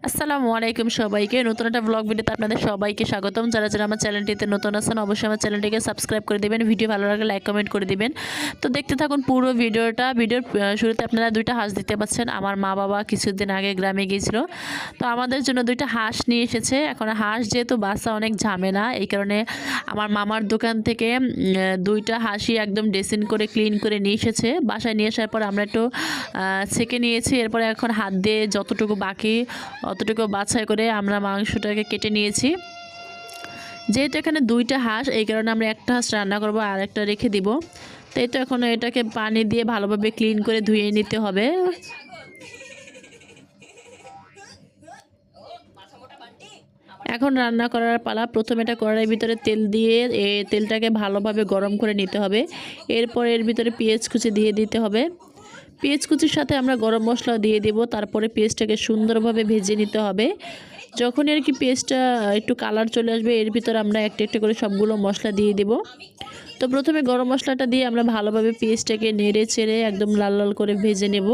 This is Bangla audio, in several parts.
আসসালামু আলাইকুম সবাইকে নতুন একটা ব্লগ ভিডিওতে আপনাদের সবাইকে স্বাগতম। যারা যারা আমার চ্যানেলটিতে নতুন আছেন অবশ্যই আমার চ্যানেলটিকে সাবস্ক্রাইব করে দিবেন, ভিডিও ভালো লাগলে লাইক কমেন্ট করে দিবেন। তো দেখতে থাকুন পুরো ভিডিওটা। ভিডিওর শুরুতে আপনারা দুইটা হাঁস দিতে পাচ্ছেন। আমার মা বাবা কিছুদিন আগে গ্রামে গিয়েছিল, তো আমাদের জন্য দুইটা হাঁস নিয়ে এসেছে। এখন হাঁস যেহেতু বাচ্চা অনেক ঝামেলা, এই কারণে আমার মামার দোকান থেকে দুইটা হাঁসই একদম ড্রেসিং করে ক্লিন করে নিয়ে এসেছে। বাসায় নিয়ে আসার পর আমরা একটু ছেঁকে নিয়েছি। এরপরে এখন হাত দিয়ে যতটুকু বাকি অতটুকু বাছাই করে আমরা মাংসটাকে কেটে নিয়েছি। যেহেতু এখানে দুইটা হাঁস, এই কারণে আমরা একটা হাঁস রান্না করব আর একটা রেখে দিব। তাই তো এখন এটাকে পানি দিয়ে ভালোভাবে ক্লিন করে ধুয়ে নিতে হবে। এখন রান্না করার পালা। প্রথমে এটা কড়াইয়ের ভিতরে তেল দিয়ে তেলটাকে ভালোভাবে গরম করে নিতে হবে। এরপর এর ভিতরে পেঁয়াজ কুচি দিয়ে দিতে হবে। পেঁয়াজ কুচির সাথে আমরা গরম মশলা দিয়ে দেব। তারপরে পেঁয়াজটাকে সুন্দরভাবে ভেজে নিতে হবে। যখন আর কি পেঁয়াজটা একটু কালার চলে আসবে, এর ভিতরে আমরা একটা একটা করে সবগুলো মশলা দিয়ে দেব। তো প্রথমে গরম মশলাটা দিয়ে আমরা ভালোভাবে পেঁয়াজটাকে নেড়ে চেড়ে একদম লাল লাল করে ভেজে নেব।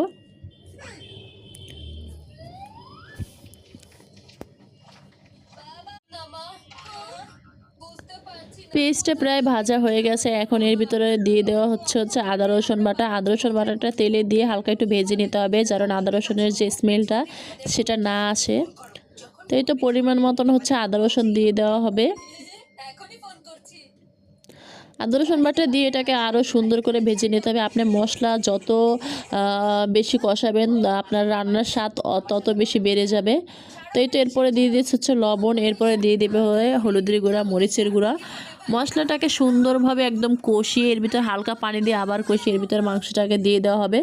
পেঁয়াজটা প্রায় ভাজা হয়ে গেছে। এখন এর ভিতরে দিয়ে দেওয়া হচ্ছে আদা রসুন বাটা। আদা রসুন বাটাটা তেলে দিয়ে হালকা একটু ভেজে নিতে হবে, কারণ আদা রসুনের যে স্মেলটা সেটা না আসে। তো এই তো পরিমাণ মতন আদা রসুন দিয়ে দেওয়া হবে। আদা রসুন বাটা দিয়ে এটাকে আরও সুন্দর করে ভেজে নিতে হবে। আপনি মশলা যত বেশি কষাবেন আপনার রান্নার স্বাদ তত বেশি বেড়ে যাবে। তো এই তো এরপরে দিয়ে দিচ্ছে লবণ, এরপরে দিয়ে দেবে হলুদের গুঁড়া, মরিচের গুঁড়া। মশলাটাকে সুন্দরভাবে একদম কষিয়ে এর ভিতরে হালকা পানি দিয়ে আবার কষিয়ে এর ভিতরে মাংসটাকে দিয়ে দেওয়া হবে।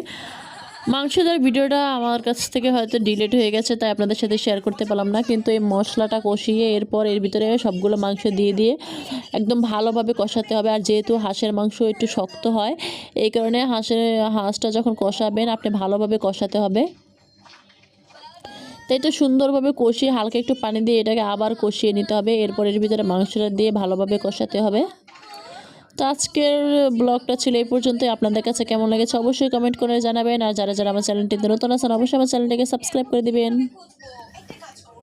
মাংস দেওয়ার ভিডিওটা আমার কাছ থেকে হয়তো ডিলিট হয়ে গেছে, তাই আপনাদের সাথে শেয়ার করতে পারলাম না। কিন্তু এই মশলাটা কষিয়ে এরপর এর ভিতরে সবগুলো মাংস দিয়ে দিয়ে একদম ভালোভাবে কষাতে হবে। আর যেহেতু হাঁসের মাংস একটু শক্ত হয়, এই কারণে হাঁসটা যখন কষাবেন আপনি ভালোভাবে কষাতে হবে। তাই তো সুন্দরভাবে কষিয়ে হালকা একটু পানি দিয়ে এটাকে আবার কষিয়ে নিতে হবে। এরপর এর ভিতরে মাংসটা দিয়ে ভালোভাবে কষাতে হবে। তো আজকের ব্লগটা ছিল এই পর্যন্তই। আপনাদের কাছে কেমন লেগেছে অবশ্যই কমেন্ট করে জানাবেন। আর যারা যারা আমার চ্যানেলটিতে নতুন আছেন অবশ্যই আমার চ্যানেলটিকে সাবস্ক্রাইব করে দিবেন।